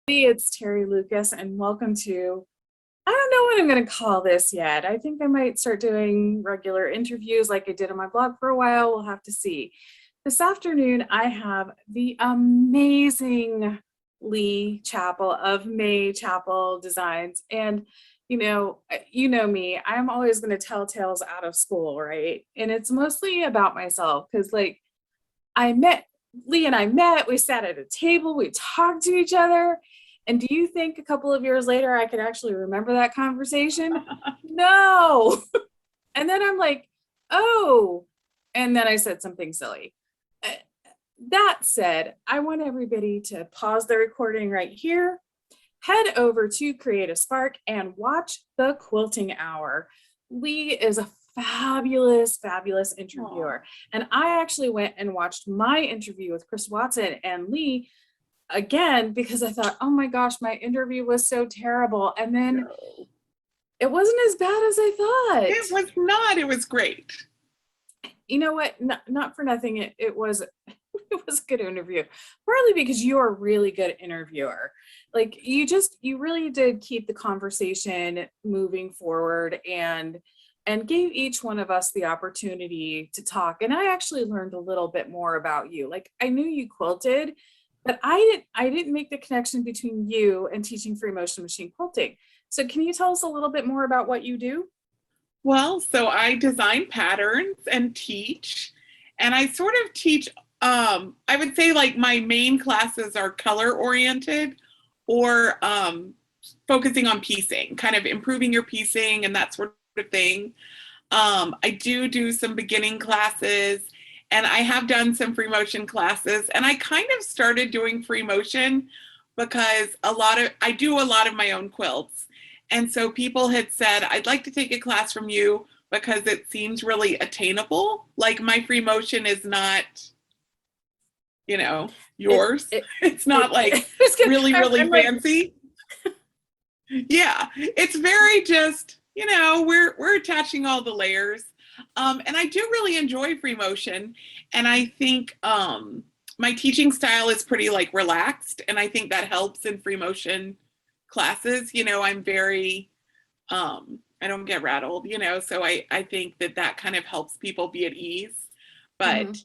It's Teri Lucas, and welcome to, I don't know what I'm going to call this yet. I think I might start doing regular interviews like I did on my blog for a while. We'll have to see. This afternoon, I have the amazing Lee Chappell of May Chappell Designs. And you know me, I'm always going to tell tales out of school, right? And it's mostly about myself because, like, I met Lee and I met, we sat at a table, we talked to each other. And do you think a couple of years later I could actually remember that conversation? No. And then I'm like, oh, and then I said something silly. Uh, That said, I want everybody to pause the recording right here, head over to Creative Spark and watch the Quilting Hour. Lee is a fabulous interviewer. And I actually went and watched my interview with Chris Watson and Lee again because I thought, oh my gosh, my interview was so terrible. And then it wasn't as bad as I thought. It was not. It was great. You know what? Not for nothing. It was a good interview, partly because you're a really good interviewer. Like you really did keep the conversation moving forward and gave each one of us the opportunity to talk. And I actually learned a little bit more about you. Like I knew you quilted, but I didn't make the connection between you and teaching free motion machine quilting. So can you tell us a little bit more about what you do? Well, so I design patterns and teach, and I sort of teach, I would say like my main classes are color oriented or focusing on piecing, kind of improving your piecing and that sort of thing. I do some beginning classes, and I have done some free motion classes, and I kind of started doing free motion because I do a lot of my own quilts. And so people had said, I'd like to take a class from you because it seems really attainable. Like my free motion is not, yours. It's not like really fancy. Yeah, it's very just, we're attaching all the layers. And I do really enjoy free motion. And I think my teaching style is pretty like relaxed. And I think that helps in free motion classes. I'm very, I don't get rattled, so I think that kind of helps people be at ease. But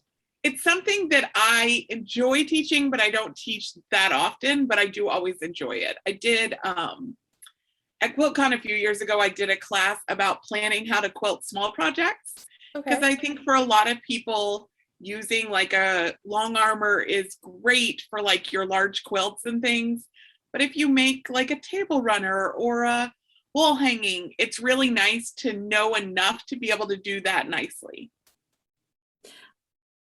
it's something that I enjoy teaching, but I don't teach that often, but I do always enjoy it. I did, at QuiltCon a few years ago, I did a class about planning how to quilt small projects. Because I think for a lot of people, using like a long armor is great for like your large quilts and things. But if you make like a table runner or a wall hanging, it's really nice to know enough to be able to do that nicely.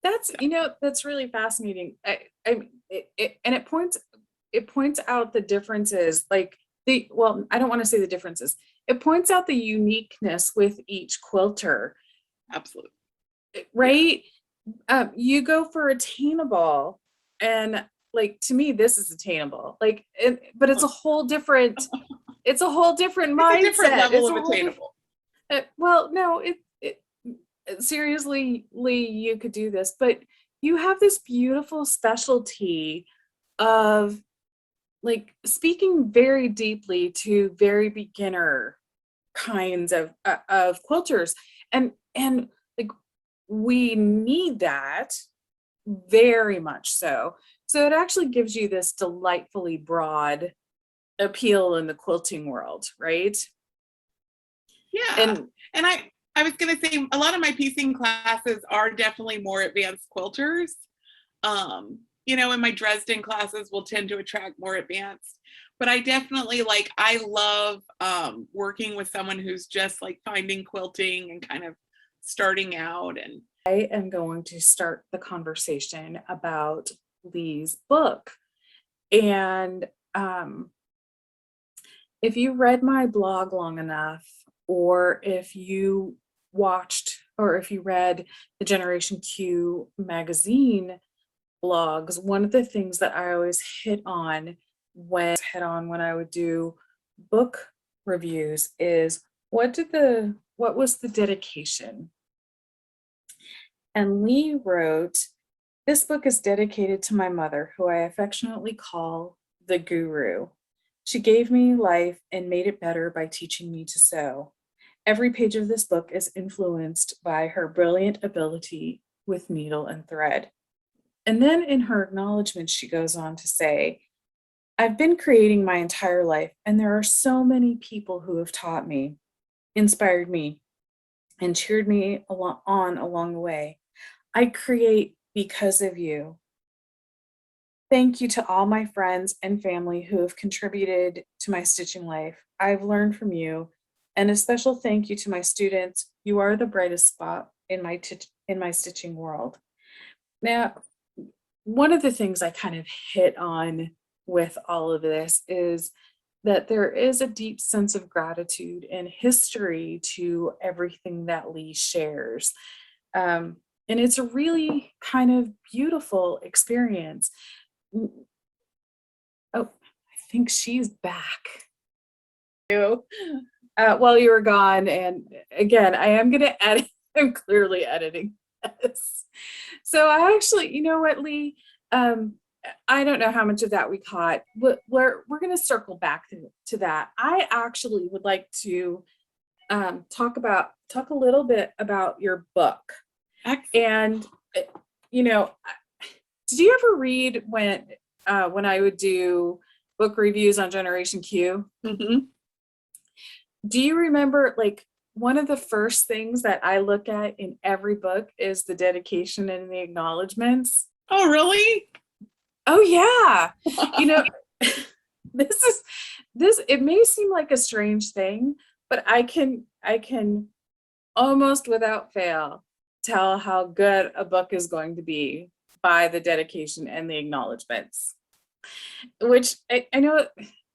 That's really fascinating. And it points out the differences, like I don't want to say the differences. It points out the uniqueness with each quilter. Absolutely. Right? You go for attainable, and like to me, this is attainable. Like, but it's a whole different mindset. It's a different level of attainable. Well, no, seriously, Lee, you could do this, but you have this beautiful specialty of like speaking very deeply to very beginner kinds of quilters, and like we need that very much so. So it actually gives you this delightfully broad appeal in the quilting world, right? Yeah. And I was going to say a lot of my piecing classes are definitely more advanced quilters. And my Dresden classes will tend to attract more advanced. But I definitely I love working with someone who's just like finding quilting and kind of starting out. And I am going to start the conversation about Lee's book. And if you read my blog long enough, or if you watched or if you read the Generation Q magazine blogs, one of the things that I always hit on when I would do book reviews is what was the dedication? And Lee wrote, "This book is dedicated to my mother, who I affectionately call the guru. She gave me life and made it better by teaching me to sew. Every page of this book is influenced by her brilliant ability with needle and thread. And then in her acknowledgement, she goes on to say, I've been creating my entire life, and there are so many people who have taught me, inspired me, and cheered me along the way. I create because of you. Thank you to all my friends and family who have contributed to my stitching life. I've learned from you, and a special thank you to my students. You are the brightest spot in my stitching world. Now, one of the things I kind of hit on with all of this is that there is a deep sense of gratitude and history to everything that Lee shares. And it's a really kind of beautiful experience. Oh, I think she's back. While you were gone, and again, I am going to edit. I'm clearly editing this. So I actually, you know what, Lee? I don't know how much of that we caught. We're going to circle back to that. I actually would like to talk a little bit about your book. And you know, did you ever read when I would do book reviews on Generation Q? Mm-hmm. Do you remember, like, one of the first things that I look at in every book is the dedication and the acknowledgments? Oh, really? Oh yeah. You know, this it may seem like a strange thing, but I can almost without fail tell how good a book is going to be by the dedication and the acknowledgments. Which I know,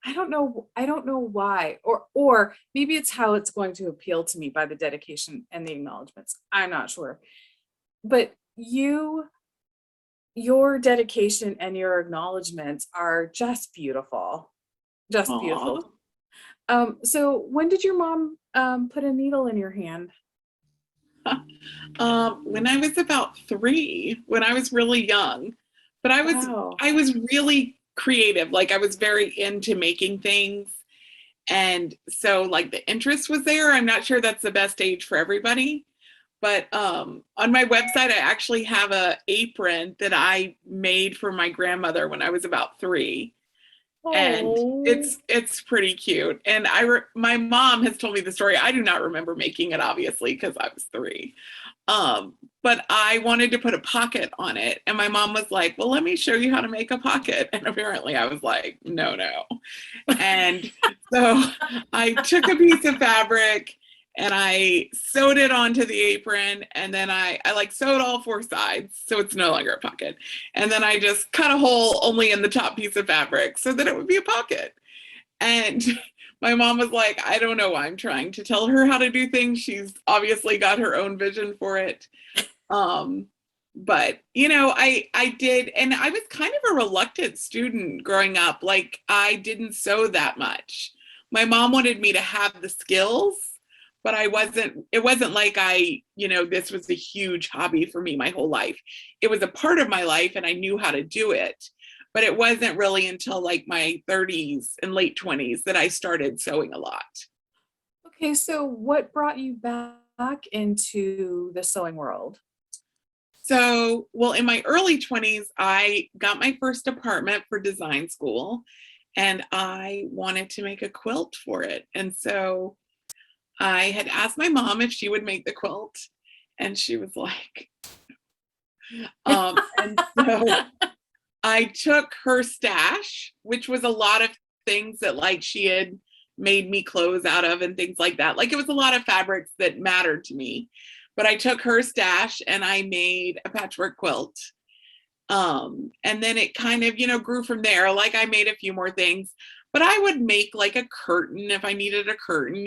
I don't know why, or maybe it's how it's going to appeal to me by the dedication and the acknowledgments. I'm not sure. But your dedication and your acknowledgments are just beautiful. Just Aww. beautiful. So when did your mom put a needle in your hand? When I was about 3, when I was really young, but I was really creative. Like, I was very into making things. And so, like, the interest was there. I'm not sure that's the best age for everybody. But on my website, I actually have an apron that I made for my grandmother when I was about 3. And it's pretty cute. And my mom has told me the story. I do not remember making it, obviously, because I was 3. But I wanted to put a pocket on it. And my mom was like, well, let me show you how to make a pocket. And apparently I was like, no. And so I took a piece of fabric and I sewed it onto the apron, and then I like sewed all 4 sides so it's no longer a pocket. And then I just cut a hole only in the top piece of fabric so that it would be a pocket. And my mom was like, I don't know why I'm trying to tell her how to do things. She's obviously got her own vision for it. But you know, I did, and I was kind of a reluctant student growing up. Like, I didn't sew that much. My mom wanted me to have the skills, but it wasn't like this was a huge hobby for me my whole life. It was a part of my life and I knew how to do it, but it wasn't really until like my 30s and late 20s that I started sewing a lot. Okay, so what brought you back into the sewing world? So, well, in my early 20s, I got my first apartment for design school, and I wanted to make a quilt for it. And so I had asked my mom if she would make the quilt, and she was like, and so I took her stash, which was a lot of things that like she had made me clothes out of and things like that. Like, it was a lot of fabrics that mattered to me, but I took her stash and I made a patchwork quilt. And then it kind of, grew from there. Like, I made a few more things, but I would make like a curtain if I needed a curtain.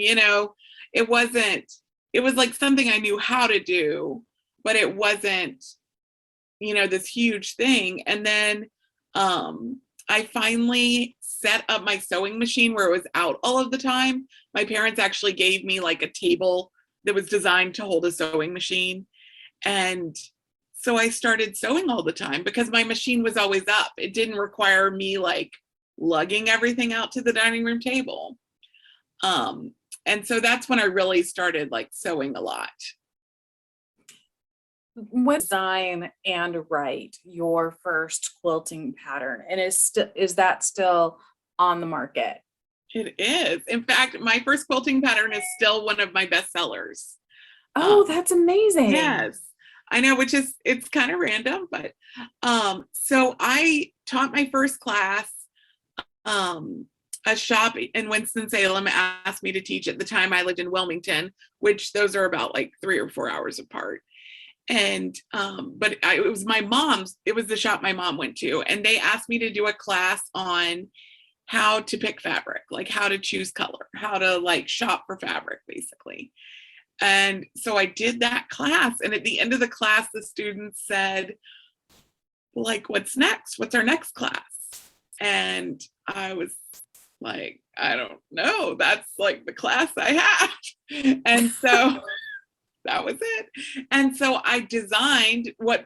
It was like something I knew how to do, but it wasn't, this huge thing. And then I finally set up my sewing machine where it was out all of the time. My parents actually gave me like a table that was designed to hold a sewing machine. And so I started sewing all the time because my machine was always up. It didn't require me like lugging everything out to the dining room table. And so that's when I really started like sewing a lot. When design and write your first quilting pattern, and is that still on the market? It is. In fact, my first quilting pattern is still one of my best sellers. Oh, that's amazing. Yes, I know, it's kind of random, but so I taught my first class. A shop in Winston-Salem asked me to teach. At the time I lived in Wilmington, which those are about like 3 or 4 hours apart. And but it was the shop my mom went to, and they asked me to do a class on how to pick fabric, like how to choose color, how to like shop for fabric basically. And so I did that class, and at the end of the class the students said, like, what's next? What's our next class? And I was like, I don't know. That's like the class I had. And so that was it. And so I designed what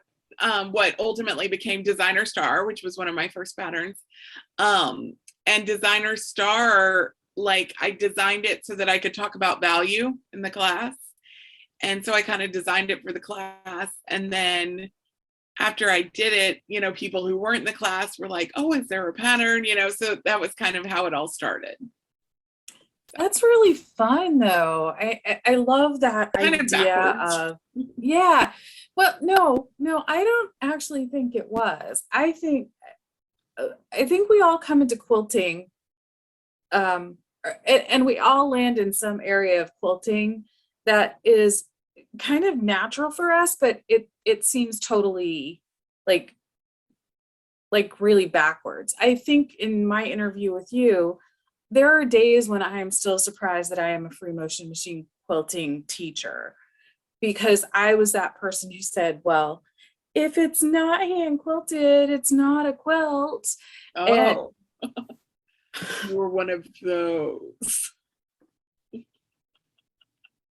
ultimately became Designer Star, which was one of my first patterns. And Designer Star, like, I designed it so that I could talk about value in the class. And so I kind of designed it for the class. And then after I did it, you know, people who weren't in the class were like, oh, is there a pattern? You know, so that was kind of how it all started. That's really fun though. I love that kind idea of, yeah. Well, no, I don't actually think it was. I think we all come into quilting, and we all land in some area of quilting that is kind of natural for us, but it seems totally like really backwards. I think in my interview with you, there are days when I am still surprised that I am a free motion machine quilting teacher, because I was that person who said, well, if it's not hand quilted, it's not a quilt. Oh, and you were one of those.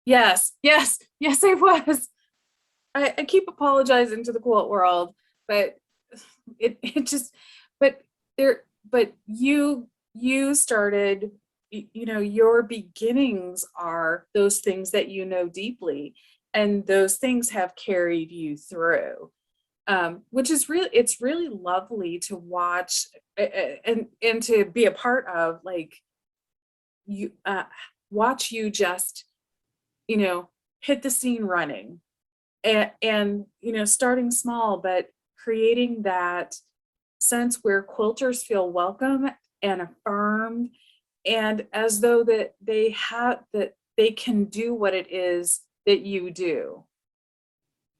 Yes, I was. I keep apologizing to the quilt world, but it just, but you started, you know, your beginnings are those things that you know deeply, and those things have carried you through, which is really, it's really lovely to watch, and to be a part of, like, you watch you just, you know, hit the scene running, and you know, starting small, but creating that sense where quilters feel welcome and affirmed, and as though that they can do what it is that you do.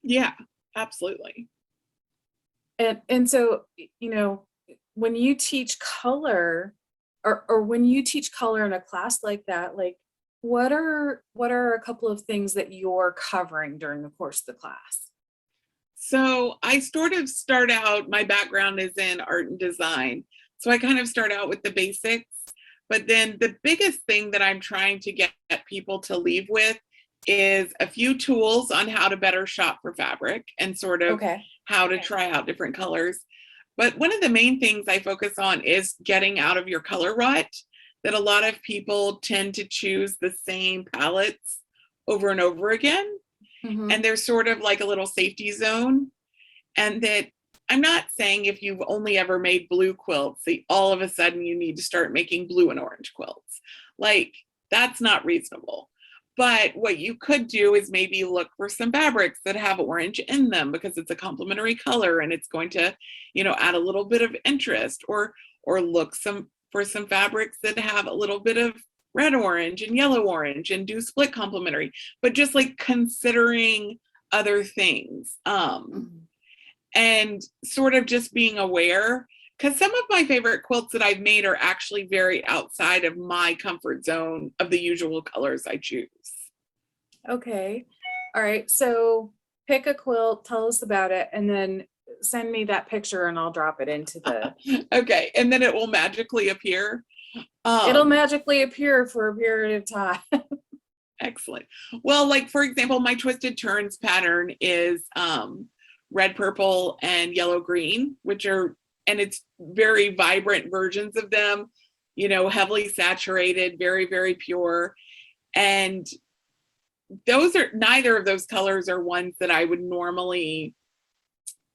Yeah, absolutely. And so, you know, when you teach color, or when you teach color in a class like that, like, what are a couple of things that you're covering during the course of the class? So I sort of start out, my background is in art and design. So I kind of start out with the basics, but then the biggest thing that I'm trying to get people to leave with is a few tools on how to better shop for fabric and sort of how to try out different colors. But one of the main things I focus on is getting out of your color rut, that a lot of people tend to choose the same palettes over and over again. Mm-hmm. And there's sort of like a little safety zone. And that, I'm not saying if you've only ever made blue quilts, that all of a sudden you need to start making blue and orange quilts. Like, that's not reasonable. But what you could do is maybe look for some fabrics that have orange in them, because it's a complementary color and it's going to, you know, add a little bit of interest, or look for some fabrics that have a little bit of red orange and yellow orange and do split complementary, but just like considering other things, and sort of just being aware, because some of my favorite quilts that I've made are actually very outside of my comfort zone of the usual colors I choose. Okay. All right. So pick a quilt, tell us about it, and then send me that picture and I'll drop it into the okay. And then it will magically appear. It'll magically appear for a period of time. Excellent. Well, like, for example, my Twisted Turns pattern is red, purple, and yellow, green, which are and it's very vibrant versions of them, you know, heavily saturated, very, very pure. And neither of those colors are ones that I would normally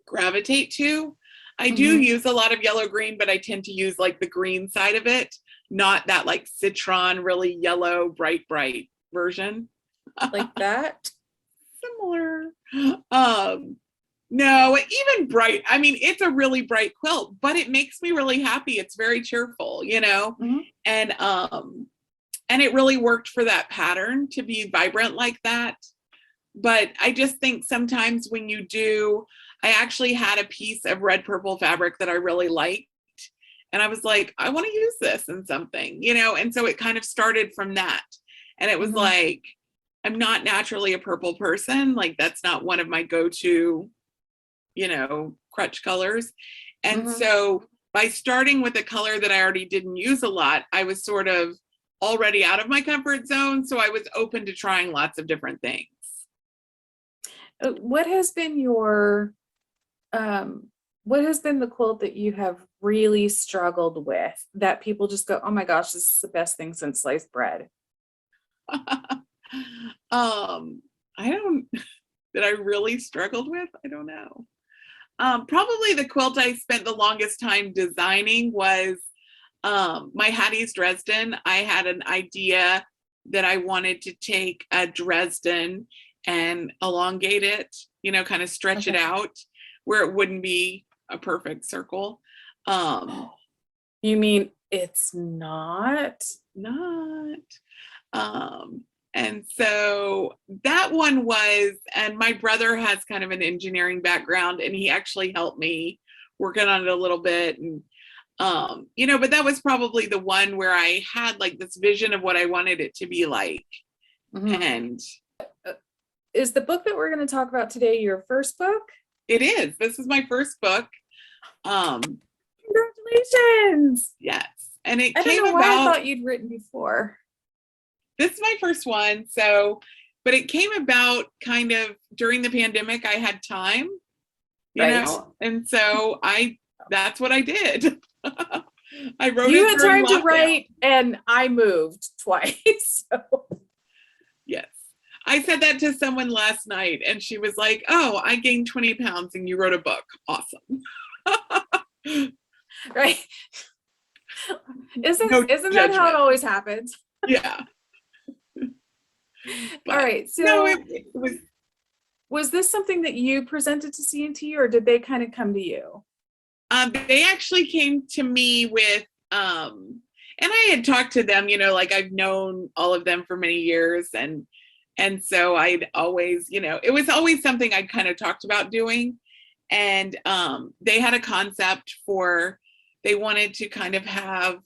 gravitate to. I do use a lot of yellow green, but I tend to use like the green side of it, not that like citron, really yellow, bright version. Like that? Similar. No, even bright. I mean, it's a really bright quilt, but it makes me really happy. It's very cheerful, you know? And it really worked for that pattern to be vibrant like that. But I just think sometimes when you do, I actually had a piece of red purple fabric that I really liked. And I was like, I want to use this in something, you know? And so it kind of started from that. And it was like, I'm not naturally a purple person. Like that's not one of my go-to, you know, crutch colors. And so by starting with a color that I already didn't use a lot, I was sort of already out of my comfort zone. So I was open to trying lots of different things. What has been the quilt that you have really struggled with that people just go, oh my gosh, this is the best thing since sliced bread? That I really struggled with, I don't know. Probably the quilt I spent the longest time designing was my Hattie's Dresden. I had an idea that I wanted to take a Dresden and elongate it, you know, kind of stretch it out where it wouldn't be a perfect circle. You mean it's not? And so that one was, and my brother has kind of an engineering background and he actually helped me working on it a little bit. And, you know, but that was probably the one where I had like this vision of what I wanted it to be like. And is the book that we're going to talk about today your first book? It is. This is my first book. Congratulations. Yes. And it I came don't know why about, I thought you'd written before. This is my first one. So, but it came about kind of during the pandemic. I had time, you know, and so that's what I did. I wrote you it had during time lockdown. to write, and I moved twice. So. Yes. I said that to someone last night and she was like, oh, I gained 20 pounds and you wrote a book. Awesome. Right. Isn't that how it always happens? Yeah. All right. So no, was this something that you presented to C&T or did they kind of come to you? They actually came to me with, and I had talked to them, you know, like I've known all of them for many years. And so I'd always, you know, it was always something I'd kind of talked about doing. And they had a concept they wanted to kind of have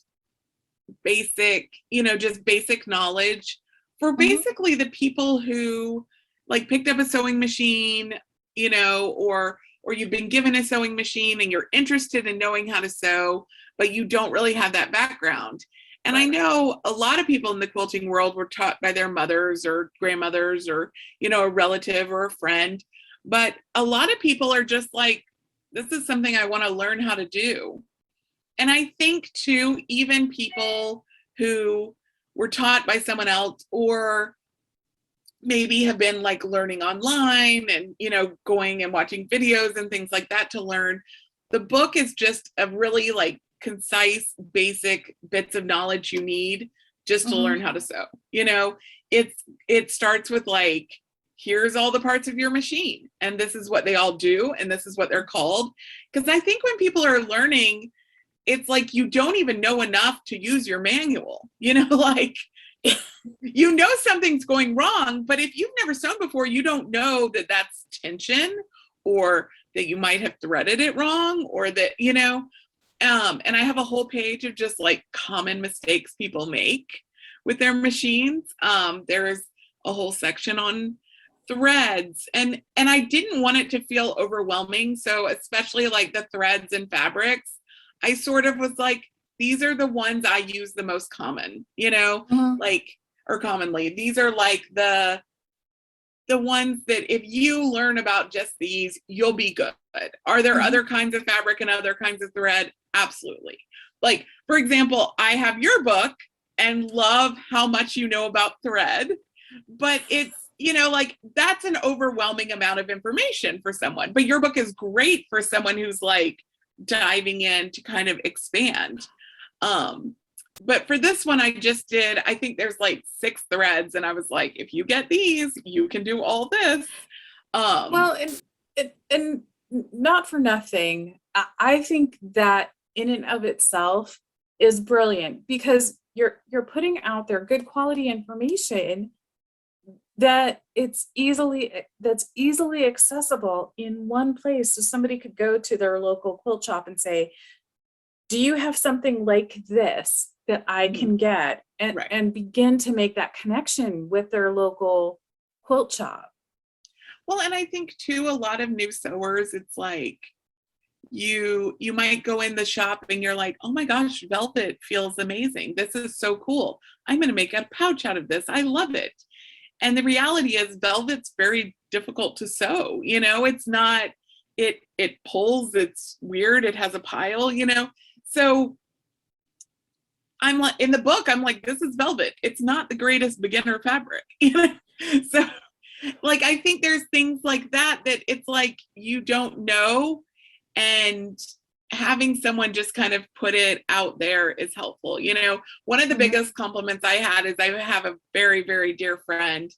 basic, you know, just basic knowledge for basically the people who like picked up a sewing machine, you know, or you've been given a sewing machine and you're interested in knowing how to sew, but you don't really have that background. And I know a lot of people in the quilting world were taught by their mothers or grandmothers or, you know, a relative or a friend. But a lot of people are just like, this is something I want to learn how to do. And I think too, even people who were taught by someone else or maybe have been like learning online and, you know, going and watching videos and things like that to learn. The book is just a really like concise, basic bits of knowledge you need just to learn how to sew. You know, it starts with like, here's all the parts of your machine and this is what they all do and this is what they're called. Because I think when people are learning, it's like you don't even know enough to use your manual, you know, like you know something's going wrong, but if you've never sewn before, you don't know that that's tension or that you might have threaded it wrong or that, you know, and I have a whole page of just like common mistakes people make with their machines. There's a whole section on threads and I didn't want it to feel overwhelming. So especially like the threads and fabrics, I sort of was like, these are the ones I use the most common, you know, like, or commonly. These are like the the ones that if you learn about just these, you'll be good. Are there other kinds of fabric and other kinds of thread? Absolutely. Like, for example, I have your book and love how much you know about thread, but it's, like that's an overwhelming amount of information for someone. But your book is great for someone who's like diving in to kind of expand. But for this one, I think there's like 6 threads, and I was like, if you get these, you can do all this. Well, and not for nothing, I think that in and of itself is brilliant, because you're putting out there good quality information that's easily accessible in one place. So somebody could go to their local quilt shop and say, do you have something like this that I can get, and Right. and begin to make that connection with their local quilt shop. Well, and I think too, a lot of new sewers, it's like you might go in the shop and you're like, oh my gosh, velvet feels amazing. This is so cool. I'm going to make a pouch out of this. I love it. And the reality is velvet's very difficult to sew. It's not, it pulls, it's weird. It has a pile, So I'm like, in the book, I'm like, this is velvet. It's not the greatest beginner fabric, So like, I think there's things like that it's like, you don't know. And having someone just kind of put it out there is helpful. One of the biggest compliments I had is I have a very, very dear friend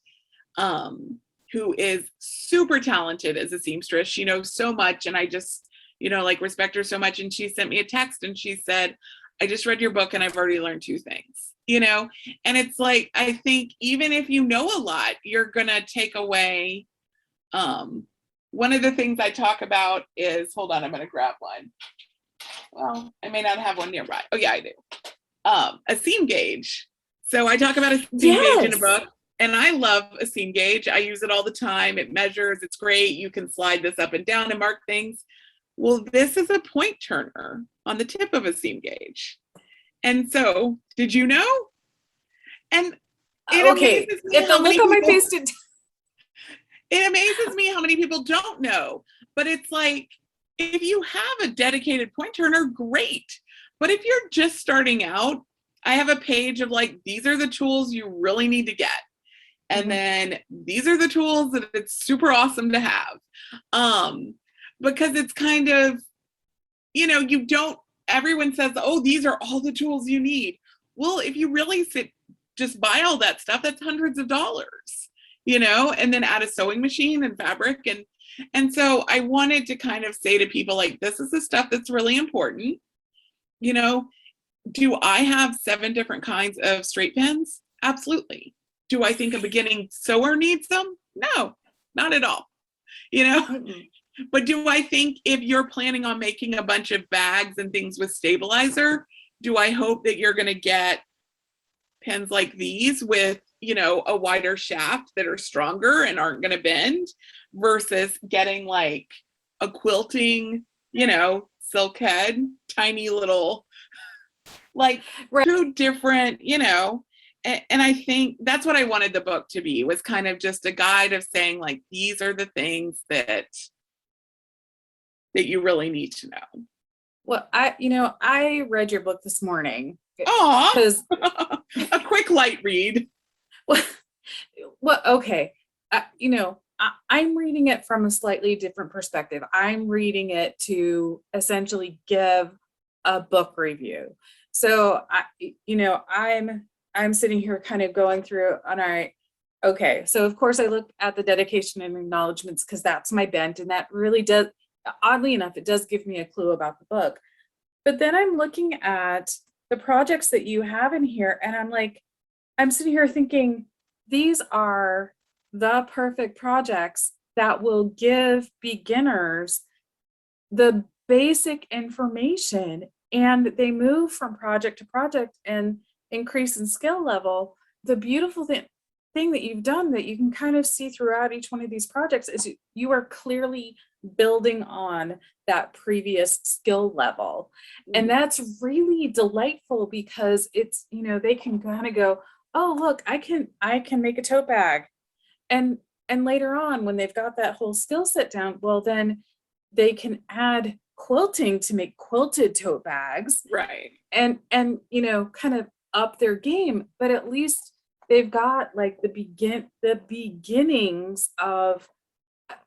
who is super talented as a seamstress. She knows so much. And I just, like respect her so much. And she sent me a text and she said, I just read your book and I've already learned 2 things, and it's like, I think even if you know a lot, you're going to take away. One of the things I talk about is, hold on, I'm going to grab one. Well, I may not have one nearby. Oh yeah, I do. A seam gauge. So I talk about a seam gauge in a book, and I love a seam gauge. I use it all the time. It measures, it's great. You can slide this up and down and mark things. Well, this is a point turner on the tip of a seam gauge. And so, did you know? And it amazes me If the look on my face did. It amazes me how many people don't know. But it's like, if you have a dedicated point turner, great. But if you're just starting out, I have a page of like, these are the tools you really need to get. And then these are the tools that it's super awesome to have. Because it's kind of, everyone says, oh, these are all the tools you need. Well, if you really just buy all that stuff, that's hundreds of dollars, and then add a sewing machine and fabric. And so I wanted to kind of say to people, like, this is the stuff that's really important. Do I have 7 different kinds of straight pins? Absolutely. Do I think a beginning sewer needs them? No, not at all. But do I think if you're planning on making a bunch of bags and things with stabilizer, do I hope that you're going to get pins like these with, a wider shaft that are stronger and aren't going to bend, versus getting like a quilting, silk head, tiny little, like 2 different, and I think that's what I wanted the book to be, was kind of just a guide of saying, like, these are the things that you really need to know. Well, I read your book this morning. Oh, because a quick light read. Well, okay. I'm reading it from a slightly different perspective. I'm reading it to essentially give a book review. So I'm sitting here kind of going through, all right, okay. So of course I look at the dedication and acknowledgements, because that's my bent, and that really does, oddly enough, it does give me a clue about the book. But then I'm looking at the projects that you have in here, and I'm sitting here thinking, these are the perfect projects that will give beginners the basic information, and they move from project to project and increase in skill level. The beautiful thing that you've done, that you can kind of see throughout each one of these projects, is you are clearly building on that previous skill level. And that's really delightful, because it's, they can kind of go, oh, look, I can make a tote bag. And later on, when they've got that whole skill set down, well, then they can add quilting to make quilted tote bags. Right. And kind of up their game, but at least they've got like the beginnings of,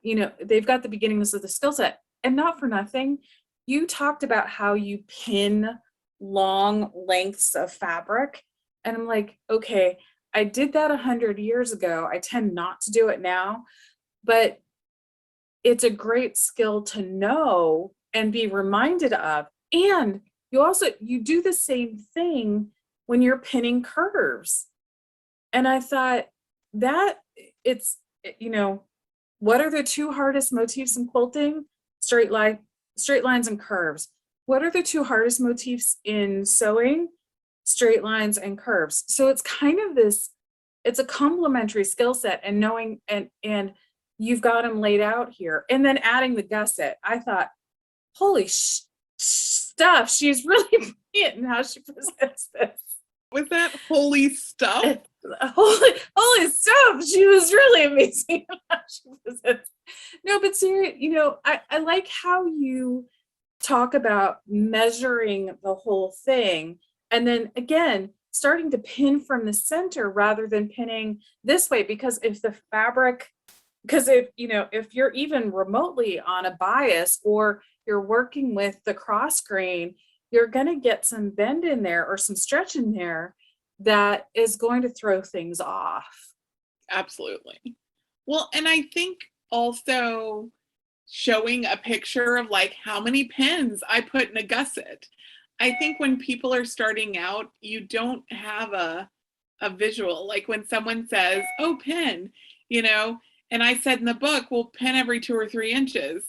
they've got the beginnings of the skill set. And not for nothing, you talked about how you pin long lengths of fabric. And I'm like, okay, I did that 100 years ago. I tend not to do it now, but it's a great skill to know and be reminded of. And you do the same thing when you're pinning curves. And I thought that it's, what are the two hardest motifs in quilting? Straight lines and curves. What are the two hardest motifs in sewing? Straight lines and curves. So it's kind of it's a complementary skill set, and knowing, and you've got them laid out here. And then adding the gusset, I thought, holy stuff, she's really brilliant in how she presents this. Was that holy stuff? Holy stuff, she was really amazing in how she presents. No, but seriously, I like how you talk about measuring the whole thing, and then again starting to pin from the center rather than pinning this way, because if you're even remotely on a bias, or you're working with the cross grain, you're going to get some bend in there or some stretch in there that is going to throw things off. Absolutely. Well, and I think also showing a picture of like how many pins I put in a gusset. I think when people are starting out, you don't have a visual. Like when someone says, oh, pin, and I said in the book, well, pin every 2 or 3 inches.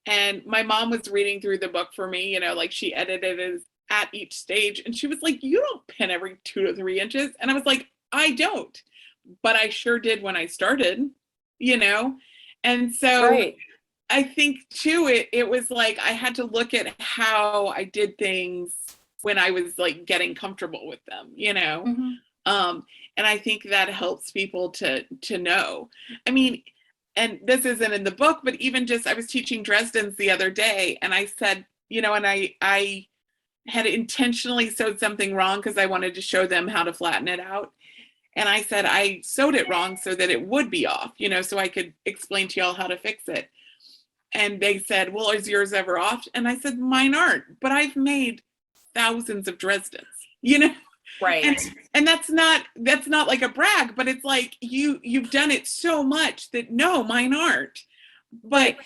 And my mom was reading through the book for me, like she edited it at each stage. And she was like, you don't pin every 2 to 3 inches. And I was like, I don't, but I sure did when I started, And so right. I think too, it was like, I had to look at how I did things when I was like getting comfortable with them, Mm-hmm. And I think that helps people to know. I mean, and this isn't in the book, but even just, I was teaching Dresden's the other day, and I said, and I had intentionally sewed something wrong because I wanted to show them how to flatten it out. And I said, I sewed it wrong so that it would be off, so I could explain to y'all how to fix it. And they said, well, is yours ever off? And I said, mine aren't, but I've made thousands of Dresdens, Right. And that's not like a brag, but it's like you've done it so much that no, mine aren't. But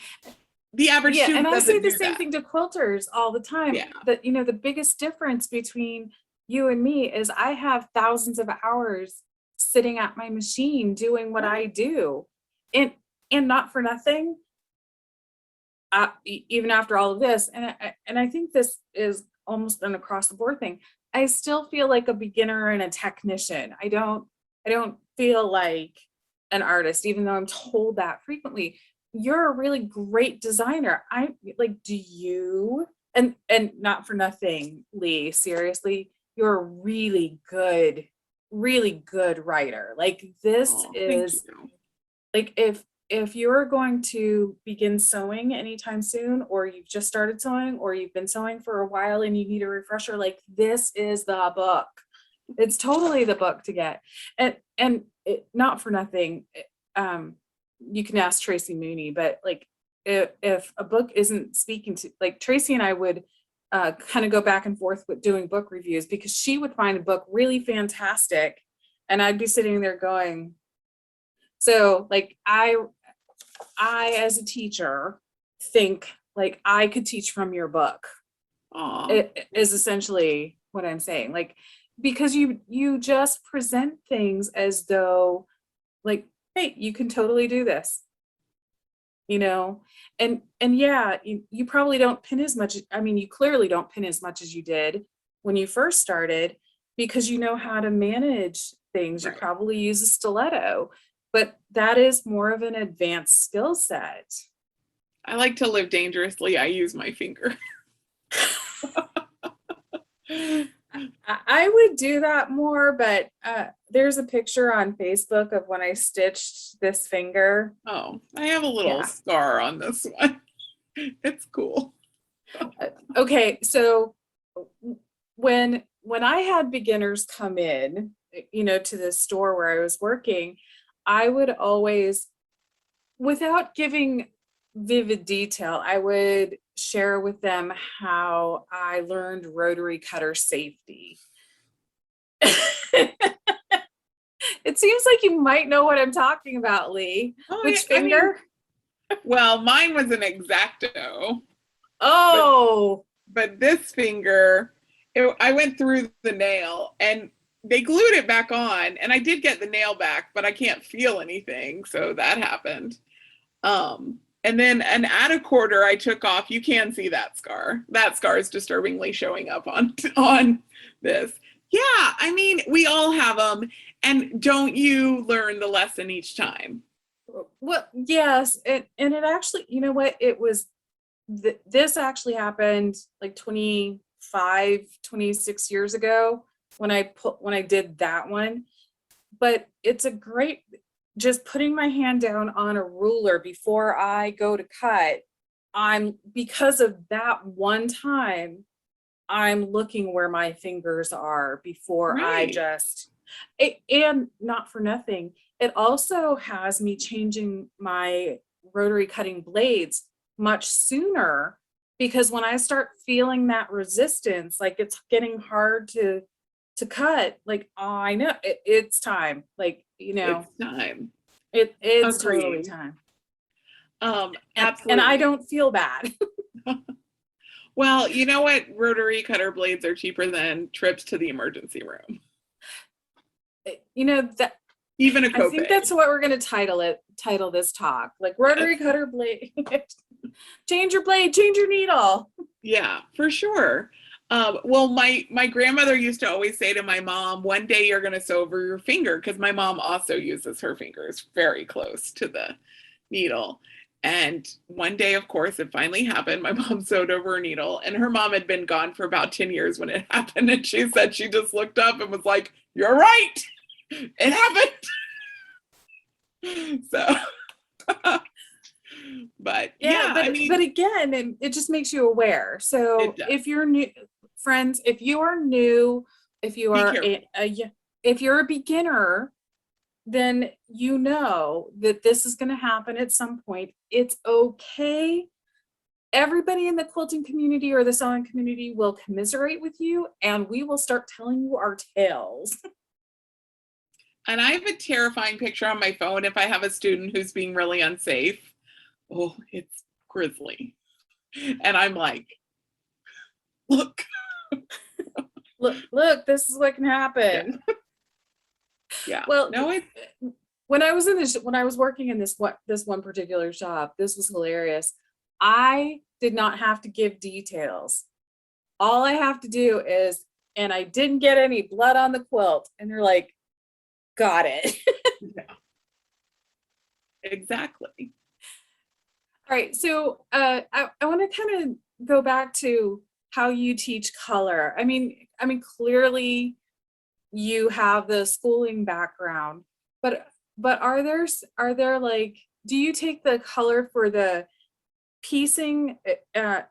the average student and I say the do same that. thing to quilters all the time. Yeah. That the biggest difference between you and me is I have thousands of hours sitting at my machine doing what I do, and not for nothing. Even after all of this, and I think this is almost an across the board thing, I still feel like a beginner and a technician. I don't feel like an artist, even though I'm told that frequently. You're a really great designer. I like, do you, and not for nothing, Lee, seriously, you're a really good writer. Like this is like, if you're going to begin sewing anytime soon, or you've just started sewing, or you've been sewing for a while and you need a refresher, like this is the book. It's totally the book to get. And not for nothing, you can ask Tracy Mooney, but like if a book isn't speaking to, like, Tracy and I would kind of go back and forth with doing book reviews, because she would find a book really fantastic and I'd be sitting there going, so like I as a teacher think like I could teach from your book. It is essentially what I'm saying. Like, because you just present things as though like, hey, you can totally do this. And yeah, you probably don't pin as much. I mean, you clearly don't pin as much as you did when you first started, because you know how to manage things. You probably use a stiletto, but that is more of an advanced skill set. I like to live dangerously. I use my finger. I would do that more, but there's a picture on Facebook of when I stitched this finger. Oh, I have a little Yeah. scar on this one. It's cool. Okay, so when I had beginners come in, to the store where I was working, I would always, without giving vivid detail, I would share with them how I learned rotary cutter safety. It seems like you might know what I'm talking about, Lee. Oh, Which yeah, I mean, finger? well, mine was an X-Acto, Oh, but this finger, I went through the nail and they glued it back on, and I did get the nail back, but I can't feel anything, so that happened. And then an add quarter I took off. You can see that scar. That scar is disturbingly showing up on this. Yeah, I mean, we all have them, and don't you learn the lesson each time? well, yes. And it actually, you know what? It was, this actually happened like 25, 26 years ago when I did that one. But it's a great, just putting my hand down on a ruler before I go to cut, because of that one time, I'm looking where my fingers are before I Right. just, and not for nothing, it also has me changing my rotary cutting blades much sooner, because when I start feeling that resistance, like it's getting hard to cut, like, oh, I know it's time. Like, It's time. it's totally Agreed. time. And I Absolutely. don't feel bad. Well, you know what? Rotary cutter blades are cheaper than trips to the emergency room. That Even a I think copay. that's what we're gonna title this talk. Like, rotary Yes. cutter blade. Change your blade, change your needle. Yeah, for sure. Well, my grandmother used to always say to my mom, "One day you're going to sew over your finger," because my mom also uses her fingers very close to the needle. And one day, of course, it finally happened. My mom sewed over her needle, and her mom had been gone for about 10 years when it happened. And she said she just looked up and was like, "You're right, it happened." So, but Yeah, yeah, I but mean, again, it just makes you aware. it So does. if you're new, friends, if you are new, if you Be are careful. if you're a beginner, then you know that this is going to happen at some point. It's okay. Everybody in the quilting community or the sewing community will commiserate with you, and we will start telling you our tales. And I have a terrifying picture on my phone if I have a student who's being really unsafe. Oh, it's grisly. And I'm like, look. Look, this is what can Yeah. happen. Yeah. Well, No, it's when I was working in this one particular shop, this was hilarious. I did not have to give details. All I have to do is, and I didn't get any blood on the quilt. And they're like, got it. yeah, exactly. All right. So I want to kind of go back to how you teach color. I mean, clearly you have the schooling background, but are there like, do you take the color for the piecing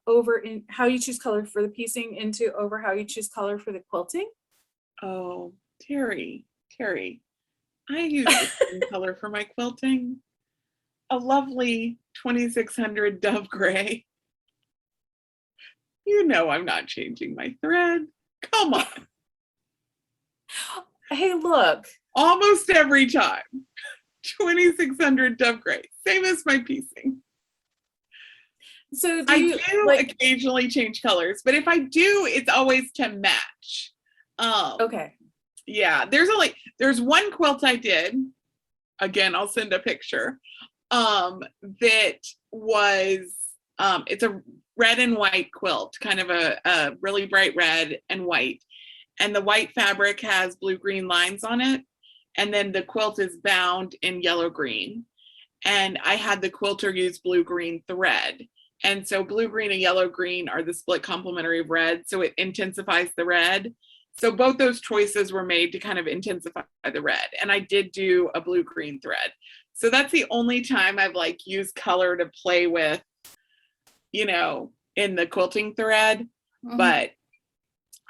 over in how you choose color for the piecing into over how you choose color for the quilting? Oh, Teri, I use the same color for my quilting. A lovely 2600 dove gray. You know I'm not changing my thread. Come on. Hey, look. Almost every time. 2600 dove gray. Same as my piecing. So do I you do like, occasionally change colors, but if I do, it's always to match. okay. Yeah, there's one quilt I did. Again, I'll send a picture. That was it's a red and white quilt, kind of a really bright red and white. And the white fabric has blue-green lines on it. And then the quilt is bound in yellow-green. And I had the quilter use blue-green thread. And so blue, green, and yellow green are the split complementary of red. So it intensifies the red. So both those choices were made to kind of intensify the red. And I did do a blue-green thread. So that's the only time I've like used color to play with, in the quilting thread. But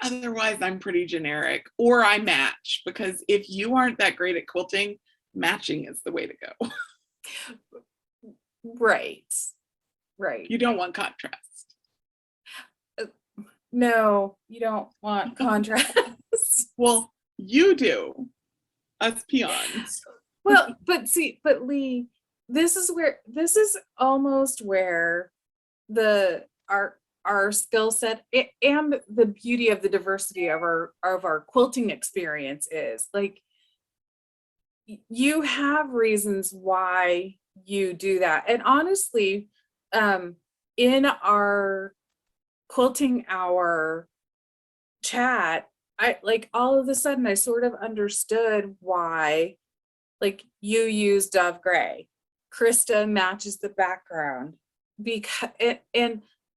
otherwise I'm pretty generic, or I match, because if you aren't that great at quilting, matching is the way to go. Right. You don't want contrast. No, you don't want contrast. Well, you do, us peons. Well, but Lee, this is almost where our skill set and the beauty of the diversity of our quilting experience is. Like, you have reasons why you do that. And honestly, in our quilting hour chat, I like all of a sudden I sort of understood why, like, you use Dove Gray, Krista matches the background, because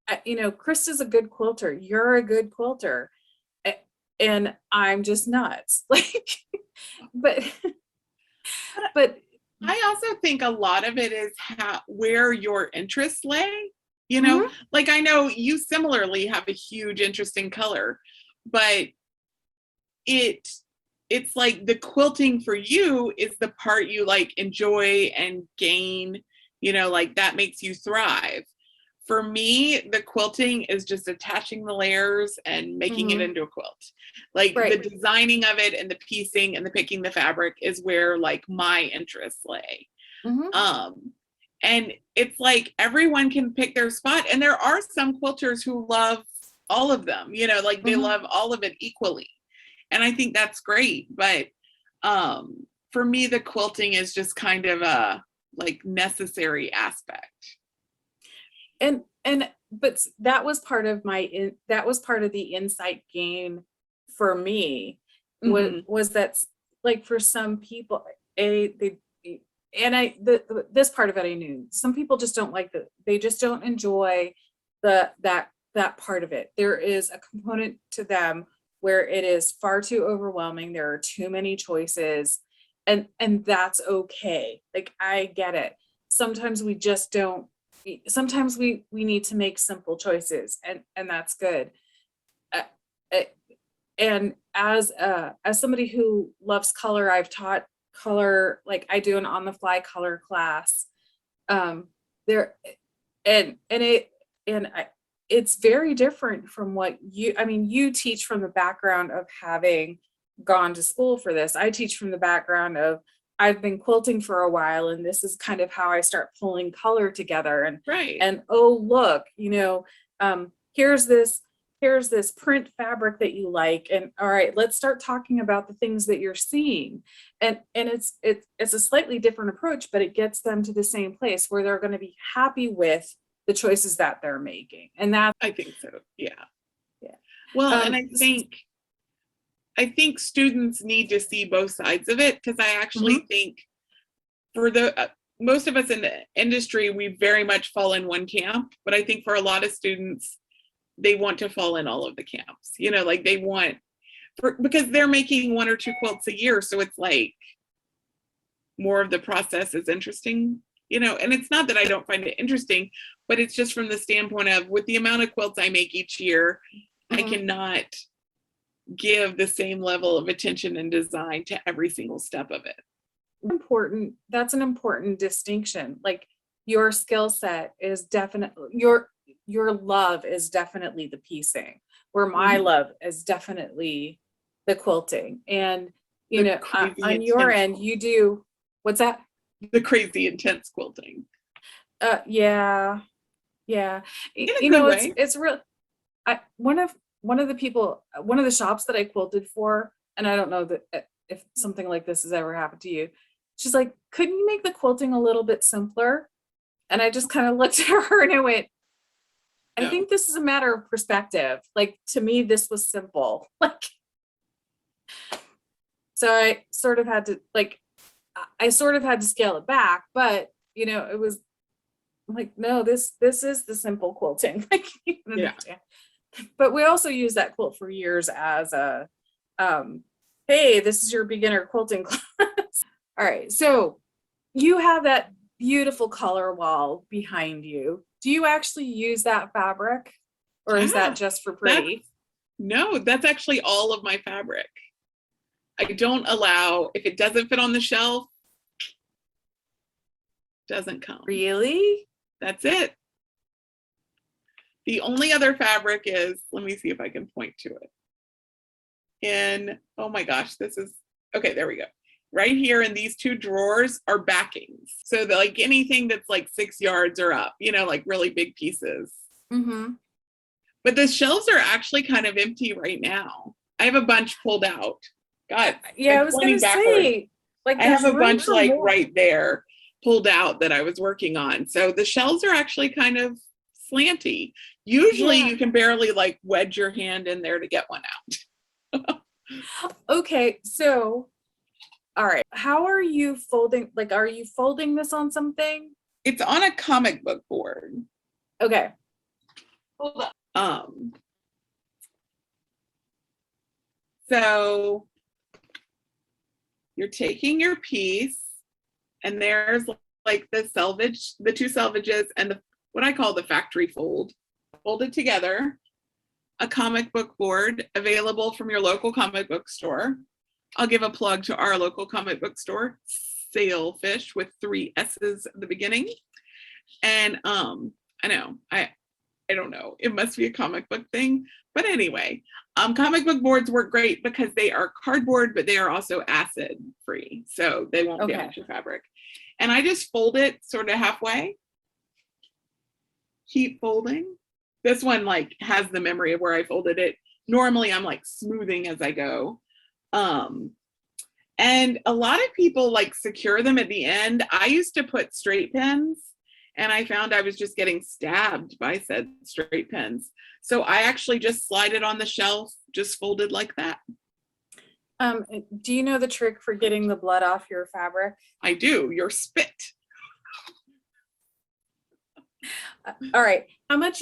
Krista's a good quilter, you're a good quilter, and I'm just nuts. Like, but I also think a lot of it is where your interests lay. Like, I know you similarly have a huge interest in color, but it's like the quilting for you is the part you like enjoy and gain, like that makes you thrive. For me, the quilting is just attaching the layers and making it into a quilt. Like, the designing of it and the piecing and the picking the fabric is where like my interests lay. And it's like everyone can pick their spot, and there are some quilters who love all of them, like they love all of it equally, and I think that's great. But for me, the quilting is just kind of a like necessary aspect. But that was part of the insight gain for me, was that, like, for some people, this part of it I knew. Some people just don't like they just don't enjoy that part of it. There is a component to them where it is far too overwhelming. There are too many choices, and that's okay. Like, I get it. Sometimes we just don't. Sometimes we need to make simple choices, and that's good. And as somebody who loves color, I've taught color, like I do an on the fly color class. It's very different from what you teach from the background of having gone to school for this. I teach from the background of, I've been quilting for a while, and this is kind of how I start pulling color together. And oh, look, here's this print fabric that you like, and all right, let's start talking about the things that you're seeing. And it's a slightly different approach, but it gets them to the same place where they're going to be happy with the choices that they're making. And that, I think so. Yeah. Well, and I think students need to see both sides of it, because I actually think for most of us in the industry, we very much fall in one camp, but I think for a lot of students, they want to fall in all of the camps, like they want, because they're making 1 or 2 quilts a year. So it's like more of the process is interesting, and it's not that I don't find it interesting, but it's just from the standpoint of, with the amount of quilts I make each year, I cannot give the same level of attention and design to every single step of it. That's an important distinction. Like, your skill set is definitely your love is definitely the piecing, where my love is definitely the quilting. And on your end, you do, what's that? The crazy intense quilting. Yeah. It's real. One of the shops that I quilted for, and I don't know that if something like this has ever happened to you, she's like, couldn't you make the quilting a little bit simpler? And I just kind of looked at her and I went, I think this is a matter of perspective. Like, to me, this was simple. Like, so I sort of had to scale it back, but it was like, no, this is the simple quilting. Like, But we also used that quilt for years as a hey, this is your beginner quilting class. All right, so you have that beautiful color wall behind you. Do you actually use that fabric, or is that just for pretty? No, that's actually all of my fabric. I don't allow, if it doesn't fit on the shelf, doesn't come. Really? That's it. The only other fabric is, let me see if I can point to it. Oh my gosh, this is, okay, there we go. Right here in these two drawers are backings. So like anything that's like 6 yards or up, like really big pieces. Mm-hmm. But the shelves are actually kind of empty right now. I have a bunch pulled out. God, yeah, I was gonna say, like, I have a bunch like more. right there pulled out that I was working on. So the shelves are actually kind of slanty. Usually you can barely like wedge your hand in there to get one out. Okay, so, all right, how are you folding? Like, are you folding this on something? It's on a comic book board. Okay. Hold on. So you're taking your piece, and there's like the selvage, the two selvages, and what I call the factory fold, folded together. A comic book board available from your local comic book store. I'll give a plug to our local comic book store, Sailfish, with 3 S's at the beginning. And I know, I don't know, it must be a comic book thing. But anyway, comic book boards work great because they are cardboard, but they are also acid free. So they won't damage your fabric. And I just fold it sort of halfway. Keep folding. This one like has the memory of where I folded it. Normally I'm like smoothing as I go. And a lot of people like secure them at the end. I used to put straight pins, and I found I was just getting stabbed by said straight pins. So I actually just slide it on the shelf, just folded like that. Do you know the trick for getting the blood off your fabric? I do. Your spit. All right. How much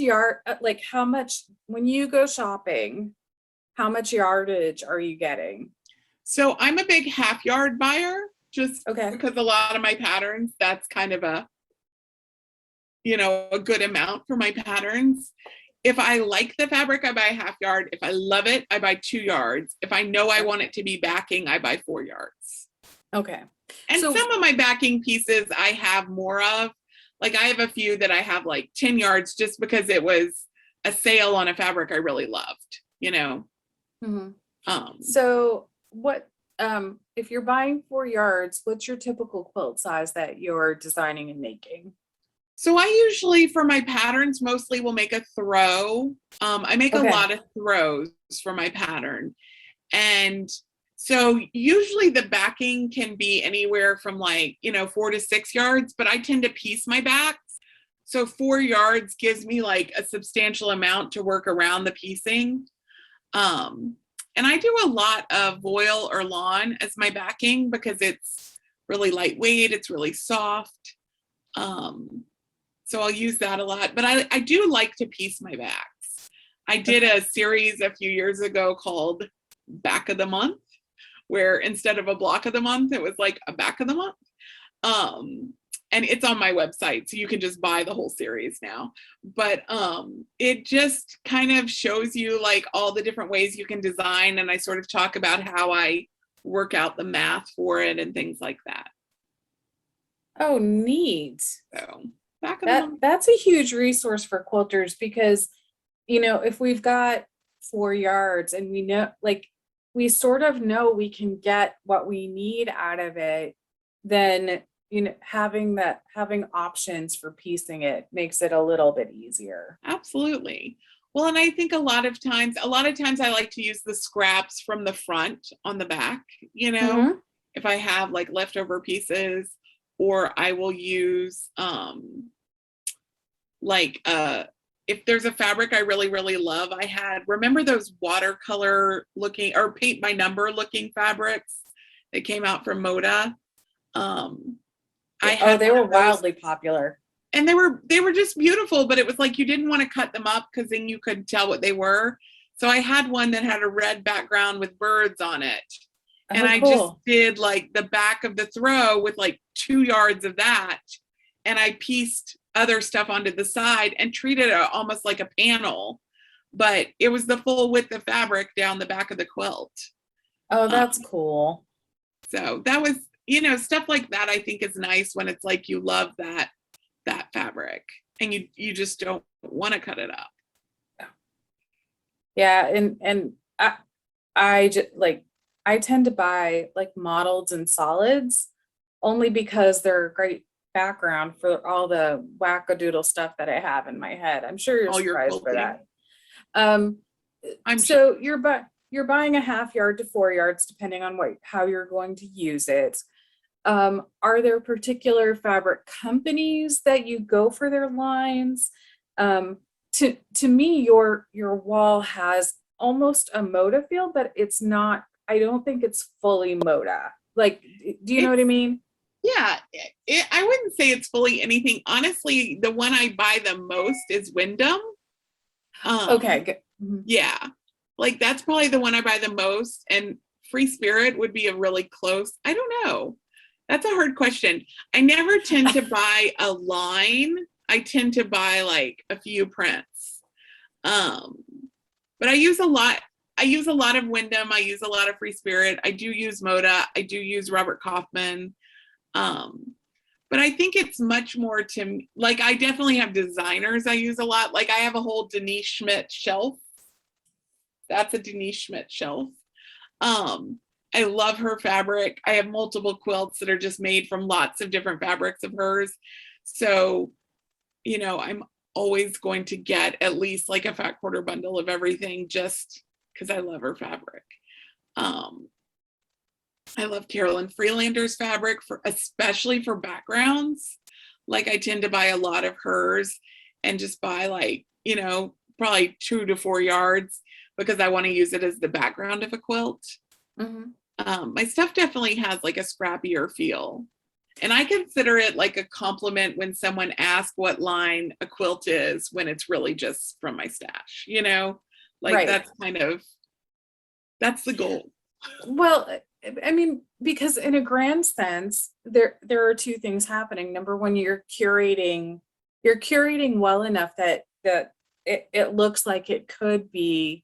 when you go shopping, how much yardage are you getting? So I'm a big half yard buyer, just because a lot of my patterns, that's kind of a good amount for my patterns. If I like the fabric, I buy a half yard. If I love it, I buy 2 yards. If I know I want it to be backing, I buy 4 yards. Okay. And some of my backing pieces I have more of. Like I have a few that I have like 10 yards just because it was a sale on a fabric I really loved, Mm-hmm. So what, if you're buying 4 yards, what's your typical quilt size that you're designing and making? So I usually, for my patterns, mostly will make a throw. I make a lot of throws for my pattern. And so usually the backing can be anywhere from like, 4 to 6 yards, but I tend to piece my backs. So 4 yards gives me like a substantial amount to work around the piecing. And I do a lot of voile or lawn as my backing because it's really lightweight, it's really soft. So I'll use that a lot, but I do like to piece my backs. I did a series a few years ago called Back of the Month, where instead of a block of the month, it was like a back of the month. And it's on my website, so you can just buy the whole series now. But it just kind of shows you like all the different ways you can design, and I sort of talk about how I work out the math for it and things like that. Oh, neat. So that's a huge resource for quilters because, if we've got 4 yards and we know, like, we sort of know we can get what we need out of it, then, having options for piecing it makes it a little bit easier. Absolutely. Well, and I think a lot of times I like to use the scraps from the front on the back, if I have like leftover pieces, or I will use if there's a fabric I really, really love, remember those watercolor looking or paint by number looking fabrics that came out from Moda? They were wildly popular. And they were just beautiful, but it was like you didn't want to cut them up because then you could tell what they were. So I had one that had a red background with birds on it. And Oh, I just cool. did like the back of the throw with like 2 yards of that. And I pieced other stuff onto the side and treated it almost like a panel. But it was the full width of fabric down the back of the quilt. Oh, that's cool. So that was, stuff like that I think is nice when it's like you love that fabric and you just don't want to cut it up. Yeah, and I just like I tend to buy like modeled and solids only because they're a great background for all the wackadoodle stuff that I have in my head. I'm sure you're All your surprised by quilting. that. Um, I'm sure. so you're buying a half yard to 4 yards depending on how you're going to use it. Are there particular fabric companies that you go for their lines? To me, your wall has almost a Moda feel, but it's not. I don't think it's fully Moda. Like, do you know what I mean? Yeah, I wouldn't say it's fully anything. Honestly, the one I buy the most is Wyndham. Okay, good. Mhm. Yeah, like that's probably the one I buy the most. And Free Spirit would be a really close. I don't know. That's a hard question. I never tend to buy a line. I tend to buy like a few prints. But I use a lot. I use a lot of Wyndham. I use a lot of Free Spirit. I do use Moda. I do use Robert Kaufman. But I think it's much more to like, I definitely have designers I use a lot. Like I have a whole Denise Schmidt shelf. That's a Denise Schmidt shelf. I love her fabric. I have multiple quilts that are just made from lots of different fabrics of hers. So, I'm always going to get at least like a fat quarter bundle of everything just because I love her fabric. I love Carolyn Freelander's fabric especially for backgrounds. Like I tend to buy a lot of hers and just buy like, probably 2 to 4 yards because I want to use it as the background of a quilt. Mm-hmm. My stuff definitely has like a scrappier feel. And I consider it like a compliment when someone asks what line a quilt is when it's really just from my stash, like Right. that's the goal. Well, I mean, because in a grand sense, there are two things happening. Number one, you're curating well enough that it looks like it could be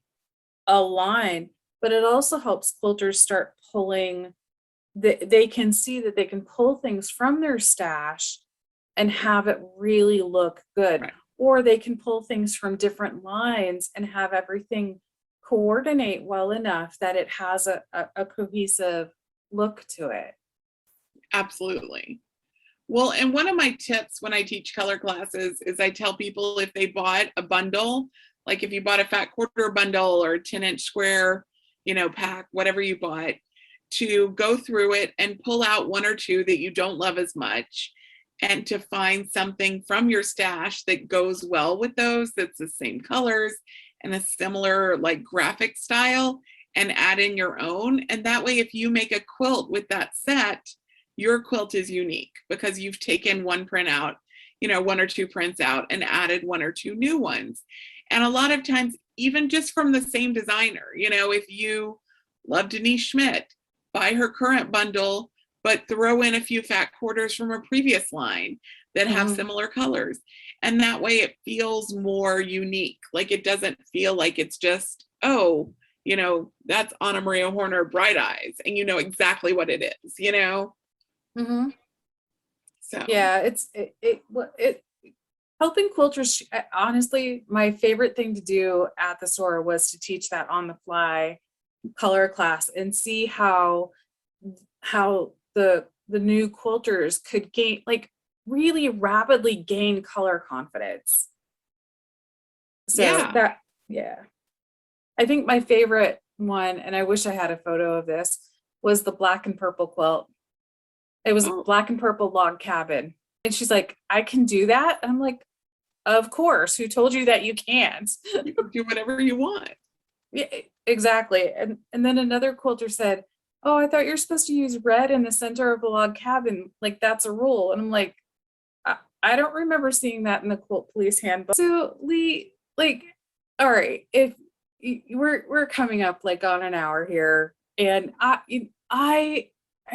a line, but it also helps quilters start pulling. They can see that they can pull things from their stash and have it really look good. Right. Or they can pull things from different lines and have everything coordinate well enough that it has a cohesive look to it. Absolutely. Well, and one of my tips when I teach color classes is I tell people if they bought a bundle, like if you bought a fat quarter bundle or a 10-inch square, pack, whatever you bought, to go through it and pull out 1 or 2 that you don't love as much and to find something from your stash that goes well with those, that's the same colors and a similar like graphic style, and add in your own. And that way, if you make a quilt with that set, your quilt is unique because you've taken one print out, 1 or 2 prints out and added 1 or 2 new ones. And a lot of times, even just from the same designer, if you love Denise Schmidt, buy her current bundle, but throw in a few fat quarters from a previous line that have similar colors. And that way it feels more unique. Like it doesn't feel like it's just, that's Anna Maria Horner Bright Eyes. And you know exactly what it is, Mm-hmm. So Yeah, it helping quilters. Honestly, my favorite thing to do at the store was to teach that on the fly color class and see how the new quilters could gain, like, really rapidly gain color confidence. So yeah, I think my favorite one, and I wish I had a photo of this, was the black and purple quilt. It was black and purple log cabin. And she's like, I can do that. I'm like, of course. Who told you that you can't? You can do whatever you want. Yeah, exactly. And then another quilter said, oh, I thought you're supposed to use red in the center of the log cabin. Like that's a rule. And I'm like, I don't remember seeing that in the quilt police handbook. So Lee, like, all right, if we're coming up like on an hour here, and I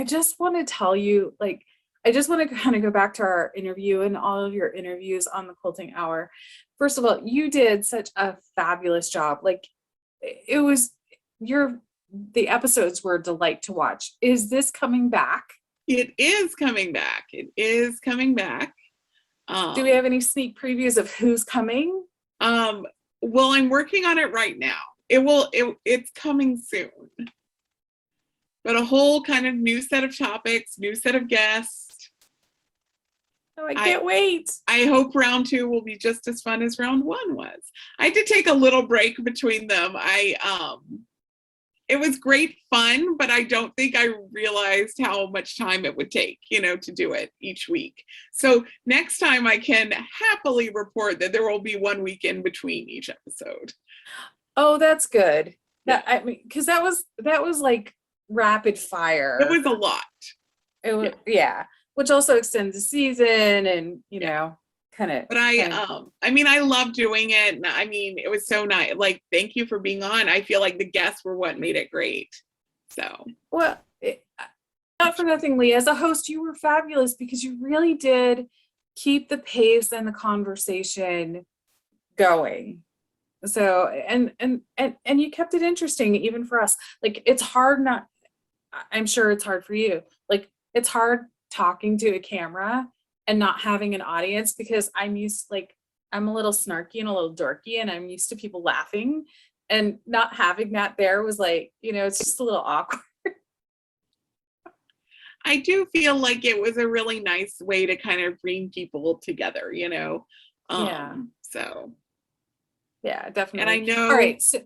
just want to tell you, like, I just want to kind of go back to our interview and all of your interviews on the Quilting Hour. First of all, you did such a fabulous job. Like, it was the episodes were a delight to watch. Is this coming back? It is coming back. It is coming back. Do we have any sneak previews of who's coming? Well, I'm working on it right now. It's coming soon. But a whole kind of new set of topics, new set of guests. Oh, I can't wait. I hope round 2 will be just as fun as round 1 was. I had to take a little break between them. It was great fun, but I don't think I realized how much time it would take, to do it each week. So next time I can happily report that there will be 1 week in between each episode. Oh, that's good. I mean, because that was like rapid fire. It was a lot. It was, yeah. Which also extends the season, and kind of. But I love doing it. And I mean, it was so nice. Like, thank you for being on. I feel like the guests were what made it great. So, well, not for nothing, Lee. As a host, you were fabulous because you really did keep the pace and the conversation going. So, and you kept it interesting even for us. Like, it's hard not. I'm sure it's hard for you. Like, it's hard talking to a camera and not having an audience, because I'm a little snarky and a little dorky, and I'm used to people laughing, and not having that there was like, it's just a little awkward. I do feel like it was a really nice way to kind of bring people together, Yeah. So. Yeah, definitely. And I know, all right, so,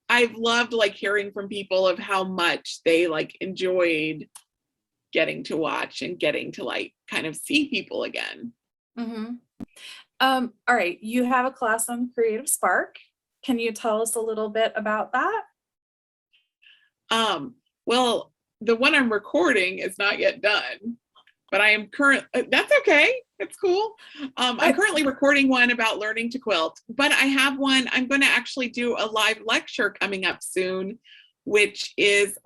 I've loved like hearing from people of how much they like enjoyed getting to watch and getting to like kind of see people again. All right, you have a class on Creative Spark. Can you tell us a little bit about that? Well, the one I'm recording is not yet done, but I am that's okay. It's cool. I'm currently recording one about learning to quilt, but I have one. I'm going to actually do a live lecture coming up soon, which is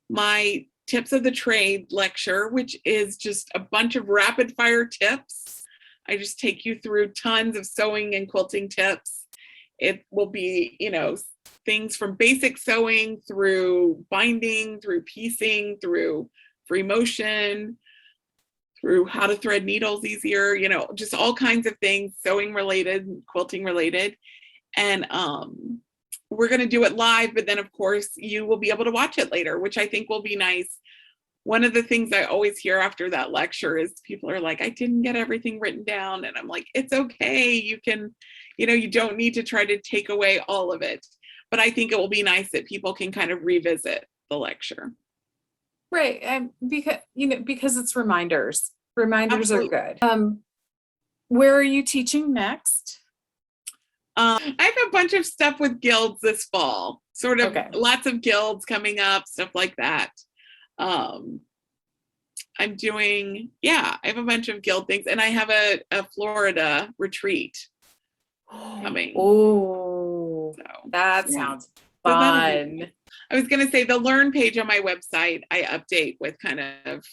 my Tips of the Trade lecture, which is just a bunch of rapid fire tips. I just take you through tons of sewing and quilting tips. It will be, things from basic sewing through binding, through piecing, through free motion, through how to thread needles easier, just all kinds of things, sewing related, quilting related. And we're going to do it live, but then of course you will be able to watch it later, which I think will be nice. One of the things I always hear after that lecture is people are like, I didn't get everything written down. And I'm like, it's okay. You can, you don't need to try to take away all of it. But I think it will be nice that people can kind of revisit the lecture. Right. And because it's reminders. Reminders Absolutely. are good. Where are you teaching next? I have a bunch of stuff with guilds this fall, sort of lots of guilds coming up, stuff like that. I'm doing, I have a bunch of guild things, and I have a Florida retreat coming. Oh, so, that sounds fun. I was going to say the Learn page on my website, I update with kind of,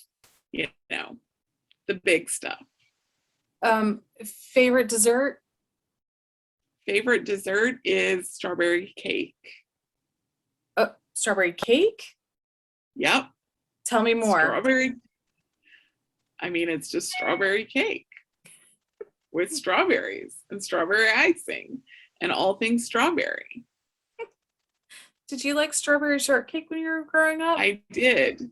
the big stuff. Favorite dessert? Favorite dessert is strawberry cake. Strawberry cake? Yep. Tell me more. It's just strawberry cake with strawberries and strawberry icing and all things strawberry. Did you like strawberry shortcake when you were growing up? I did.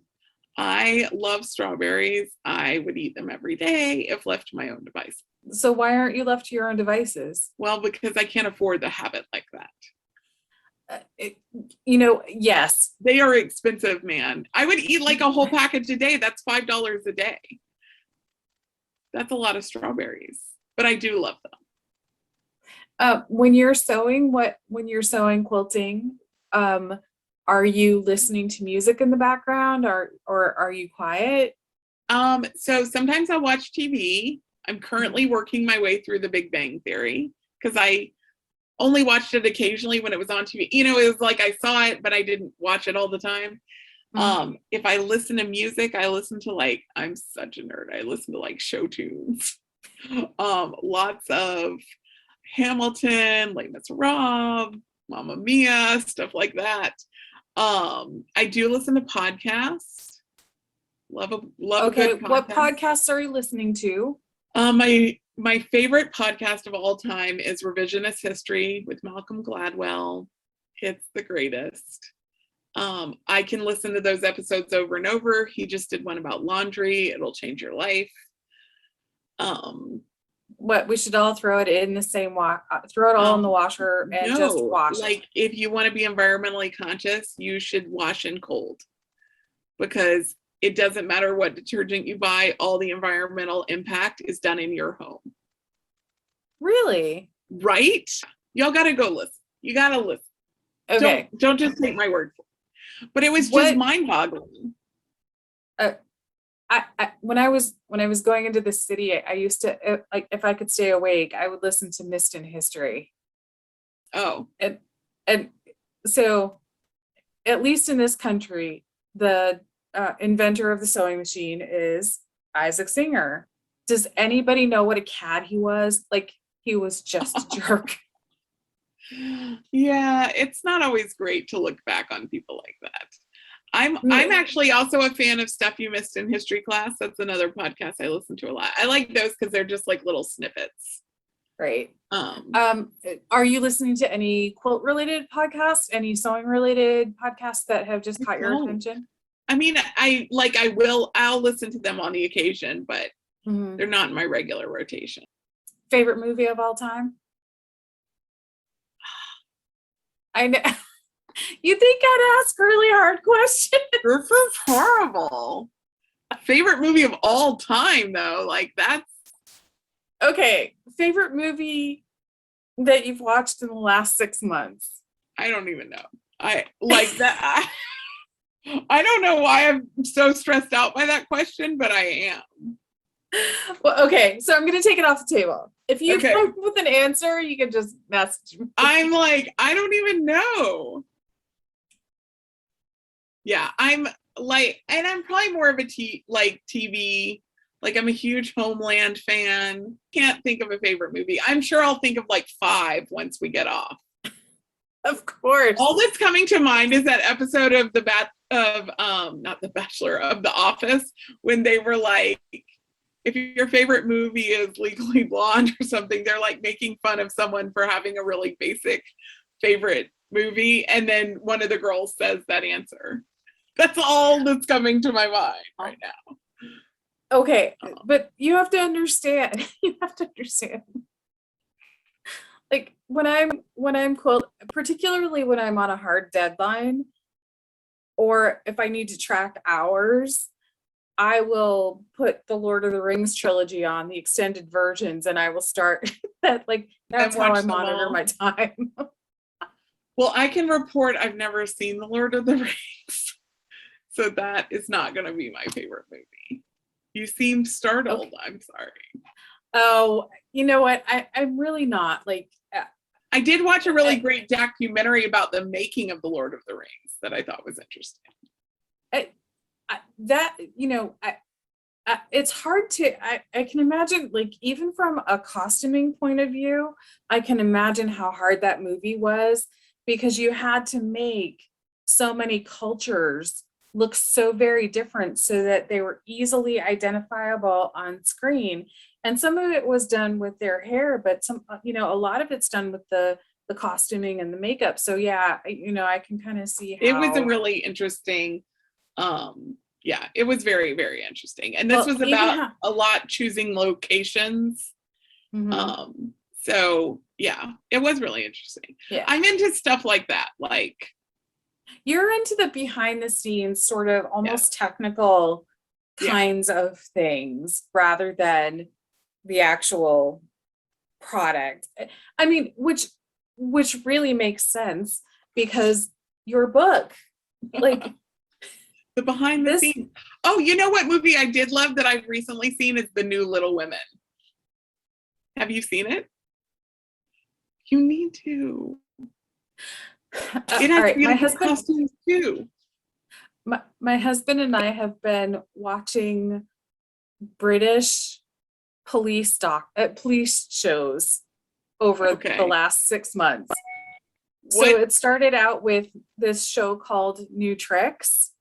I love strawberries. I would eat them every day if left to my own devices. So why aren't you left to your own devices? Well, because I can't afford to have it like that. Yes. They are expensive, man. I would eat like a whole package a day. That's $5 a day. That's a lot of strawberries, but I do love them. When you're sewing quilting, are you listening to music in the background, or are you quiet? So sometimes I'll watch TV. I'm currently working my way through The Big Bang Theory because I only watched it occasionally when it was on TV. You know, it was like I saw it, but I didn't watch it all the time. If I listen to music, I listen to like, I'm such a nerd. I listen to like show tunes. Lots of Hamilton, Les Miserables, Mamma Mia, stuff like that. I do listen to podcasts. Love a good podcast. What podcasts are you listening to? My favorite podcast of all time is Revisionist History with Malcolm Gladwell. It's the greatest. I can listen to those episodes over and over. He just did one about laundry. It'll change your life. What, we should all throw it in the same throw it all in the washer and just wash like it. If you want to be environmentally conscious, you should wash in cold, because it doesn't matter what detergent you buy, all the environmental impact is done in your home. Really? Right? Y'all gotta go listen. You gotta listen. Okay. Don't just take my word for it. But it was just mind-boggling. When I was going into the city, I used to, like, if I could stay awake, I would listen to Mist and History. Oh. And so, at least in this country, the inventor of the sewing machine is Isaac Singer. Does anybody know what a cad he was? Like, he was just a jerk. Yeah, it's not always great to look back on people like that. I'm actually also a fan of Stuff You Missed in History Class. That's another podcast I listen to a lot. I like those because they're just like little snippets. Right. Are you listening to any quilt related podcasts, any sewing related podcasts that have just caught your attention? I mean, I'll listen to them on the occasion, but they're not in my regular rotation. Favorite movie of all time? I know. You think I'd ask really hard questions? This is horrible. Favorite movie of all time, though, like that's okay. Favorite movie that you've watched in the last 6 months? I don't even know. I like that. I don't know why I'm so stressed out by that question, but I am. Well, okay, so I'm going to take it off the table. If you come up with an answer, you can just message me. I'm like, I don't even know. Yeah, I'm like, and I'm probably more of a TV. Like, I'm a huge Homeland fan. Can't think of a favorite movie. I'm sure I'll think of like 5 once we get off. Of course. All that's coming to mind is that episode of not The Bachelor, of The Office, when they were like, if your favorite movie is Legally Blonde or something, they're like making fun of someone for having a really basic favorite movie, and then one of the girls says that answer. That's all that's coming to my mind right now. Okay, but you have to understand. Like when I'm particularly when I'm on a hard deadline, or if I need to track hours, I will put the Lord of the Rings trilogy on, the extended versions, and I will start that. Like, that's how I monitor my time. Well, I can report I've never seen the Lord of the Rings, so that is not going to be my favorite movie. You seem startled. Okay. I'm sorry. Oh, you know what? I'm really not. Like, I did watch a really great documentary about the making of the Lord of the Rings that I thought was interesting. It's hard to, I can imagine, like, even from a costuming point of view, I can imagine how hard that movie was, because you had to make so many cultures look so very different so that they were easily identifiable on screen. And some of it was done with their hair, but a lot of it's done with the costuming and the makeup. So yeah, I can kind of see how it was a really interesting, it was very, very interesting. And this was about a lot choosing locations. Mm-hmm. So yeah, it was really interesting. Yeah. I'm into stuff like that. Like, you're into the behind the scenes sort of almost technical kinds of things rather than the actual product. I mean, which really makes sense, because your book, like, the behind the scenes. Oh, you know what movie I did love that I've recently seen is The New Little Women. Have you seen it? You need to. It All has to right, get my a good husband, costumes too. my husband and I have been watching British police shows over the Okay. last 6 months. So What? it started out with this show called New Tricks,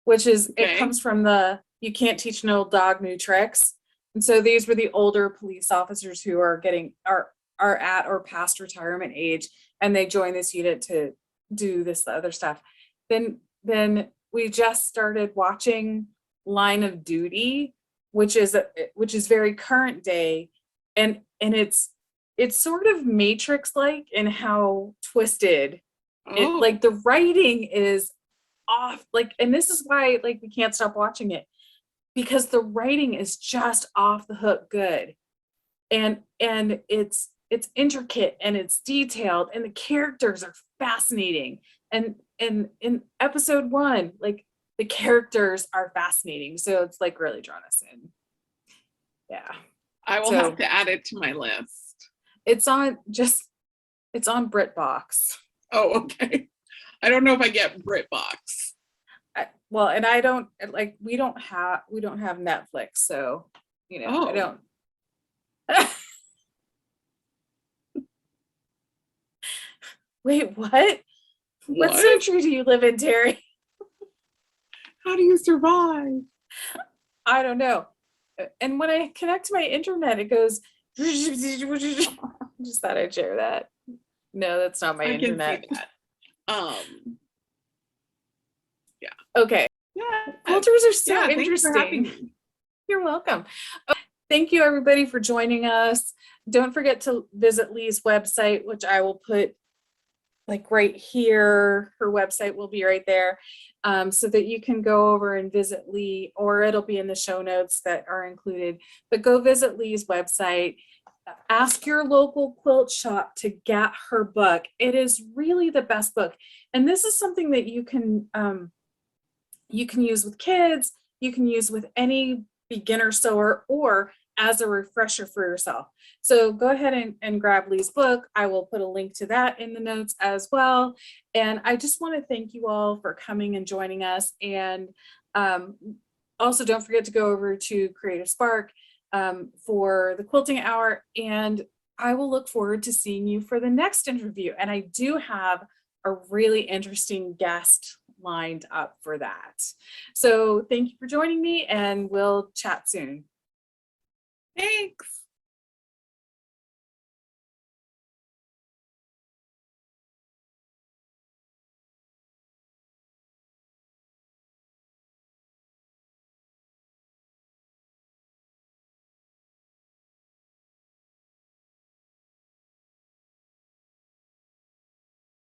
which is, it Okay. comes from the you can't teach an old dog new tricks. And so these were the older police officers who are at or past retirement age, and they join this unit to do this the other stuff. Then we just started watching Line of Duty, which is very current day, and it's sort of Matrix like in how twisted it, Oh. like the writing is off, like, and this is why like we can't stop watching it, because the writing is just off the hook good, and it's intricate and it's detailed and the characters are fascinating, and in episode 1, like the characters are fascinating, so it's like really drawn us in. Yeah, I will so have to add it to my list. it's on BritBox. Oh, okay. I don't know if I get BritBox. Well, and I don't like, we don't have Netflix, so I Oh. don't. Wait, what? What What? century do you live in, Teri? How do you survive? I don't know. And when I connect to my internet, it goes. Just thought I'd share that. No, that's not my I can internet. see that. Yeah. Okay. Yeah. Quilters are so Yeah, thanks for having interesting. me. You're welcome. Thank you, everybody, for joining us. Don't forget to visit Lee's website, which I will put like right here. Her website will be right there, so that you can go over and visit Lee, or it'll be in the show notes that are included. But go visit Lee's website. Ask your local quilt shop to get her book. It is really the best book. And this is something that you can use with kids, you can use with any beginner sewer, or as a refresher for yourself. So go ahead and grab Lee's book. I will put a link to that in the notes as well. And I just want to thank you all for coming and joining us. And also don't forget to go over to Creative Spark for the quilting hour. And I will look forward to seeing you for the next interview. And I do have a really interesting guest lined up for that. So thank you for joining me, and we'll chat soon. Thanks.